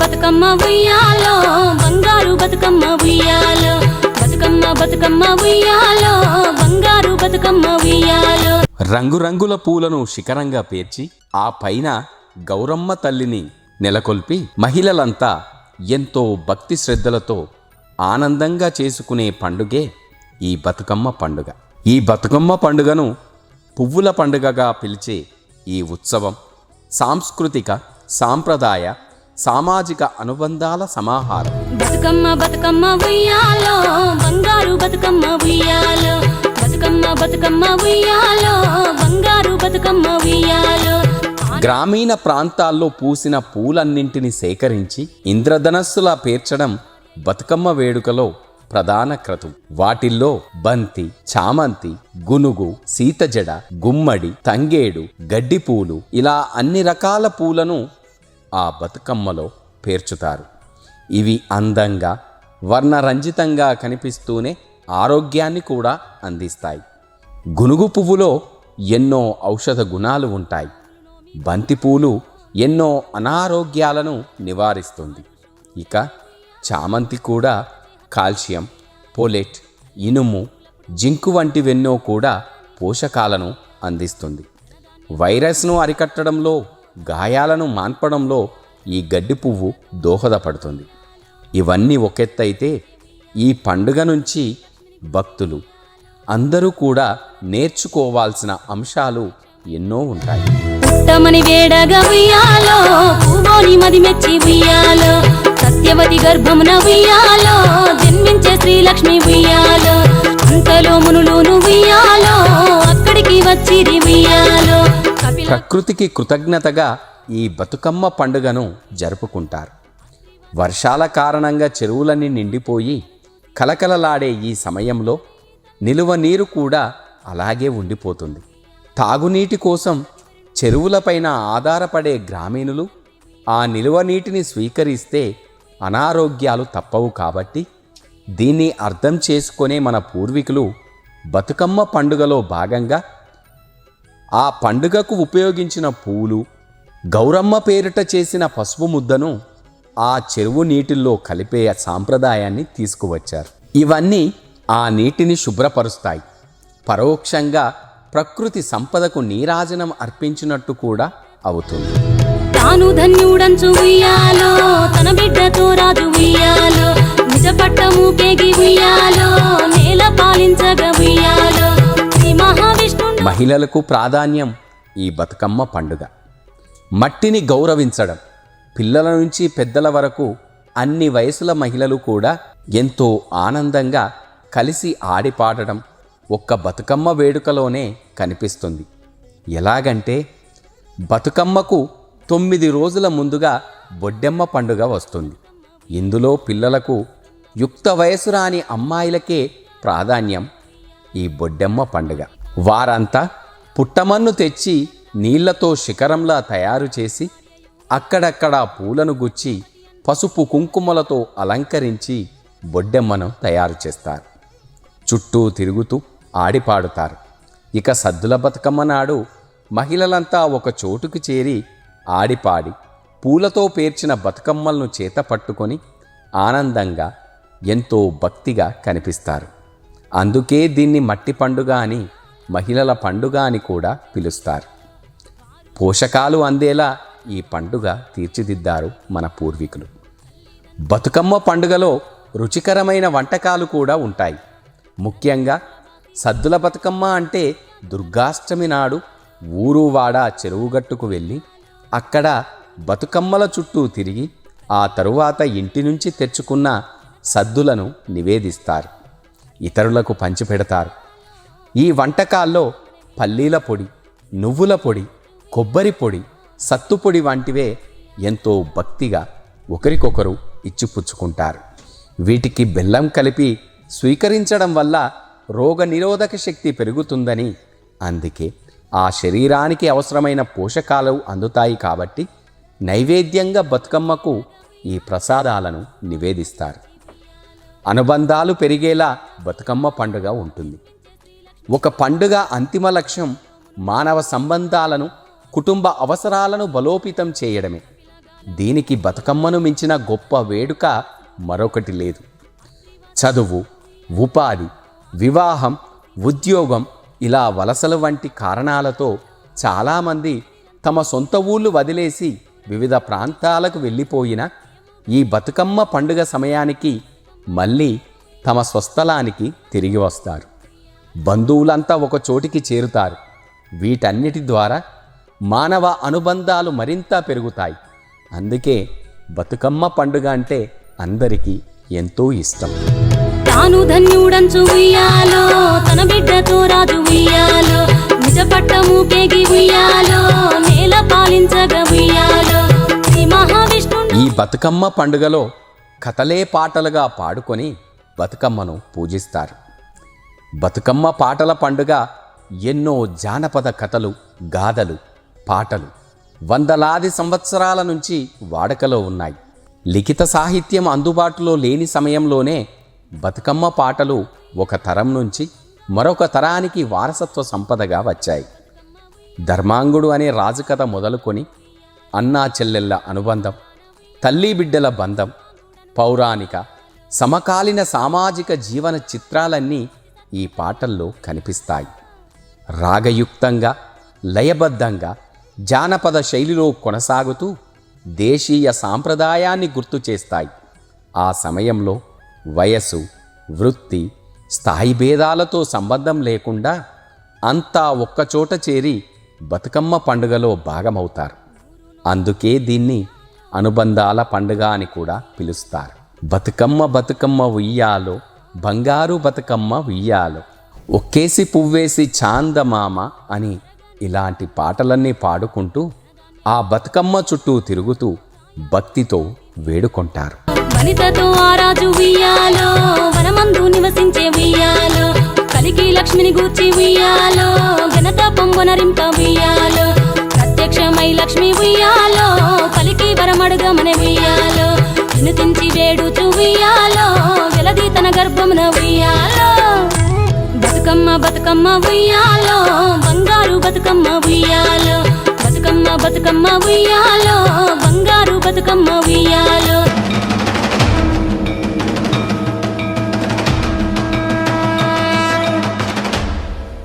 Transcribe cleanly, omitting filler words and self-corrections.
బతుకమ్మ ఉయ్యాలో బంగారు బతుకమ్మ ఉయ్యాలో బతుకమ్మ బతుకమ్మ ఉయ్యాలో బంగారు బతుకమ్మ ఉయ్యాలో. రంగురంగుల పూలను శిఖరంగా పేర్చి ఆ పైన గౌరమ్మ తల్లిని నెలకొల్పి మహిళలంతా ఎంతో భక్తి శ్రద్ధలతో ఆనందంగా చేసుకునే పండుగే ఈ బతుకమ్మ పండుగ. ఈ బతుకమ్మ పండుగను పువ్వుల పండుగగా పిలిచే ఈ ఉత్సవం సాంస్కృతిక, సాంప్రదాయ, సామాజిక అనుబంధాల సమాహారం. బతుకమ్మ బతుకమ్మ ఉయ్యాలో బంగారు బతుకమ్మ ఉయ్యాలో బతుకమ్మ బతుకమ్మ ఉయ్యాలో బంగారు బతుకమ్మ ఉయ్యాలో. గ్రామీణ ప్రాంతాల్లో పూసిన పూలన్నింటిని సేకరించి ఇంద్రధనస్సులా పేర్చడం బతుకమ్మ వేడుకలో ప్రధాన క్రతువు. వాటిల్లో బంతి, చామంతి, గునుగు, సీతజడ, గుమ్మడి, తంగేడు, గడ్డిపూలు ఇలా అన్ని రకాల పూలను ఆ బతుకమ్మలో పేర్చుతారు. ఇవి అందంగా, వర్ణరంజితంగా కనిపిస్తూనే ఆరోగ్యాన్ని కూడా అందిస్తాయి. గునుగు పువ్వులో ఎన్నో ఔషధ గుణాలు ఉంటాయి. బంతిపూలు ఎన్నో అనారోగ్యాలను నివారిస్తుంది. ఇక చామంతి కూడా కాల్షియం, పోలెట్, ఇనుము, జింకు వంటివెన్నో కూడా పోషకాలను అందిస్తుంది. వైరస్ను అరికట్టడంలో, గాయాలను మాన్పడంలో ఈ గడ్డి పువ్వు దోహదపడుతుంది. ఇవన్నీ ఒకెత్తైతే ఈ పండుగ నుంచి భక్తులు అందరూ కూడా నేర్చుకోవాల్సిన అంశాలు ఎన్నో ఉంటాయి. పుట్టమని వేడగా ఉయ్యాలో పూవోని మది మెచ్చి ఉయ్యాలో సత్యవతి గర్భమున ఉయ్యాలో జన్మించే శ్రీలక్ష్మి ఉయ్యాలో అంతలో మునులు ఉయ్యాలో అక్కడికి వచ్చిరి ఉయ్యాలో. ప్రకృతికి కృతజ్ఞతగా ఈ బతుకమ్మ పండుగను జరుపుకుంటారు. వర్షాల కారణంగా చెరువులన్నీ నిండిపోయి కలకలలాడే ఈ సమయంలో నిలువ నీరు కూడా అలాగే ఉండిపోతుంది. తాగునీటి కోసం చెరువులపైన ఆధారపడే గ్రామీణులు ఆ నిలువ నీటిని స్వీకరిస్తే అనారోగ్యాలు తప్పవు. కాబట్టి దీన్ని అర్థం చేసుకునే మన పూర్వీకులు బతుకమ్మ పండుగలో భాగంగా ఆ పండుగకు ఉపయోగించిన పూలు, గౌరమ్మ పేరిట చేసిన పసుపు ముద్దను ఆ చెరువు నీటిల్లో కలిపే సాంప్రదాయాన్ని తీసుకువచ్చారు. ఇవన్నీ ఆ నీటిని శుభ్రపరుస్తాయి. పరోక్షంగా ప్రకృతి సంపదకు నీరాజనం అర్పించినట్టు కూడా అవుతుంది. తాను ధన్యుడంచు ఉయ్యాలో తన బిడ్డతో రాజు ఉయ్యాలో నిజ పట్టము కేగి ఉయ్యాలో నేల పాలించగా ఉయ్యాలో శ్రీ మహావిష్ణు. మహిళలకు ప్రాధాన్యం ఈ బతుకమ్మ పండుగ. మట్టిని గౌరవించడం, పిల్లల నుంచి పెద్దల వరకు అన్ని వయసుల మహిళలు కూడా ఎంతో ఆనందంగా కలిసి ఆడిపాడడం ఒక్క బతుకమ్మ వేడుకలోనే కనిపిస్తుంది. ఎలాగంటే బతుకమ్మకు 9 రోజుల ముందుగా బొడ్డెమ్మ పండుగ వస్తుంది. ఇందులో పిల్లలకు, యుక్త వయసు రాని అమ్మాయిలకే ప్రాధాన్యం ఈ బొడ్డెమ్మ పండుగ. వారంతా పుట్టమన్ను తెచ్చి నీళ్లతో శిఖరంలా తయారు చేసి అక్కడక్కడ పూలను గుచ్చి పసుపు కుంకుమలతో అలంకరించి బొడ్డెమ్మను తయారు చేస్తారు. చుట్టూ తిరుగుతూ ఆడిపాడుతారు. ఇక సద్దుల బతుకమ్మ నాడు మహిళలంతా ఒక చోటుకు చేరి ఆడిపాడి పూలతో పేర్చిన బతుకమ్మలను చేత పట్టుకొని ఆనందంగా ఎంతో భక్తిగా కనిపిస్తారు. అందుకే దీన్ని మట్టి పండుగ అని, మహిళల పండుగ అని కూడా పిలుస్తారు. పోషకాలు అందేలా ఈ పండుగ తీర్చిదిద్దారు మన పూర్వీకులు. బతుకమ్మ పండుగలో రుచికరమైన వంటకాలు కూడా ఉంటాయి. ముఖ్యంగా సద్దుల బతుకమ్మ అంటే దుర్గాష్టమి నాడు ఊరు వాడ చెరువుగట్టుకు వెళ్ళి అక్కడ బతుకమ్మల చుట్టూ తిరిగి ఆ తరువాత ఇంటి నుంచి తెచ్చుకున్న సద్దులను నివేదిస్తారు, ఇతరులకు పంచిపెడతారు. ఈ వంటకాల్లో పల్లీల పొడి, నువ్వుల పొడి, కొబ్బరి పొడి, సత్తుపొడి వంటివే ఎంతో భక్తిగా ఒకరికొకరు ఇచ్చిపుచ్చుకుంటారు. వీటికి బెల్లం కలిపి స్వీకరించడం వల్ల రోగనిరోధక శక్తి పెరుగుతుందని, అందుకే ఆ శరీరానికి అవసరమైన పోషకాలు అందుతాయి. కాబట్టి నైవేద్యంగా బతుకమ్మకు ఈ ప్రసాదాలను నివేదిస్తారు. అనుబంధాలు పెరిగేలా బతుకమ్మ పండుగ ఉంటుంది. ఒక పండుగ అంతిమ లక్ష్యం మానవ సంబంధాలను, కుటుంబ అవసరాలను బలోపేతం చేయడమే. దీనికి బతుకమ్మను మించిన గొప్ప వేడుక మరొకటి లేదు. చదువు, ఉపాధి, వివాహం, ఉద్యోగం ఇలా వలసల వంటి కారణాలతో చాలామంది తమ సొంత ఊళ్ళు వదిలేసి వివిధ ప్రాంతాలకు వెళ్ళిపోయినా ఈ బతుకమ్మ పండుగ సమయానికి మళ్ళీ తమ స్వస్థలానికి తిరిగి వస్తారు. బంధువులంతా ఒక చోటికి చేరుతారు. వీటన్నిటి ద్వారా మానవ అనుబంధాలు మరింత పెరుగుతాయి. అందుకే బతుకమ్మ పండుగ అంటే అందరికీ ఎంతో ఇష్టం. తాను ధన్యుడంచు ఉయ్యాలో, తన బిడ్డతో రాజు ఉయ్యాలో, నిజ పట్టముకేగి ఉయ్యాలో, నేల పాలించగ ఉయ్యాలో. శ్రీ మహావిష్ణు ఈ బతుకమ్మ పండుగలో కథలే పాటలుగా పాడుకొని బతుకమ్మను పూజిస్తారు. బతుకమ్మ పాటల పండుగ ఎన్నో జానపద కథలు, గాథలు, పాటలు వందలాది సంవత్సరాల నుంచి వాడుకలో ఉన్నాయి. లిఖిత సాహిత్యం అందుబాటులో లేని సమయంలోనే బతుకమ్మ పాటలు ఒక తరం నుంచి మరొక తరానికి వారసత్వ సంపదగా వచ్చాయి. ధర్మాంగుడు అనే రాజుకథ మొదలుకొని అన్నా చెల్లెళ్ళ అనుబంధం, తల్లి బిడ్డల బంధం, పౌరాణిక సమకాలీన సామాజిక జీవన చిత్రాలన్నీ ఈ పాటల్లో కనిపిస్తాయి. రాగయుక్తంగా, లయబద్ధంగా, జానపద శైలిలో కొనసాగుతూ దేశీయ సాంప్రదాయాన్ని గుర్తు చేస్తాయి. ఆ సమయంలో వయసు, వృత్తి, స్థాయి భేదాలతో సంబంధం లేకుండా అంతా ఒక్కచోట చేరి బతుకమ్మ పండుగలో భాగమవుతారు. అందుకే దీన్ని అనుబంధాల పండుగ అని కూడా పిలుస్తారు. బతుకమ్మ బతుకమ్మ ఉయ్యాలో, బంగారు బతుకమ్మ ఉయ్యాలో, ఒక్కేసి పువ్వేసి చాందమామ అని ఇలాంటి పాటలన్నీ పాడుకుంటూ ఆ బతుకమ్మ చుట్టూ తిరుగుతూ భక్తితో వేడుకుంటారు. వనితతో ఆరాజు ఉయ్యాలో, వనమందు నివసించే ఉయ్యాలో, కలికి లక్ష్మిని గూర్చి ఉయ్యాలో, ఘనత పొంగునరింప ఉయ్యాలో, ప్రత్యక్షమై లక్ష్మి ఉయ్యాలో, కలికి వరమడుగమనే ఉయ్యాలో, వినుతించి వేడుచు ఉయ్యాలో, వెలది తన గర్భమున ఉయ్యాలో. బతుకమ్మ బతుకమ్మ ఉయ్యాలో, బంగారు బతుకమ్మ ఉయ్యాలో, బతుకమ్మ బతుకమ్మ ఉయ్యాలో, బంగారు బతుకమ్మ ఉయ్యాలో.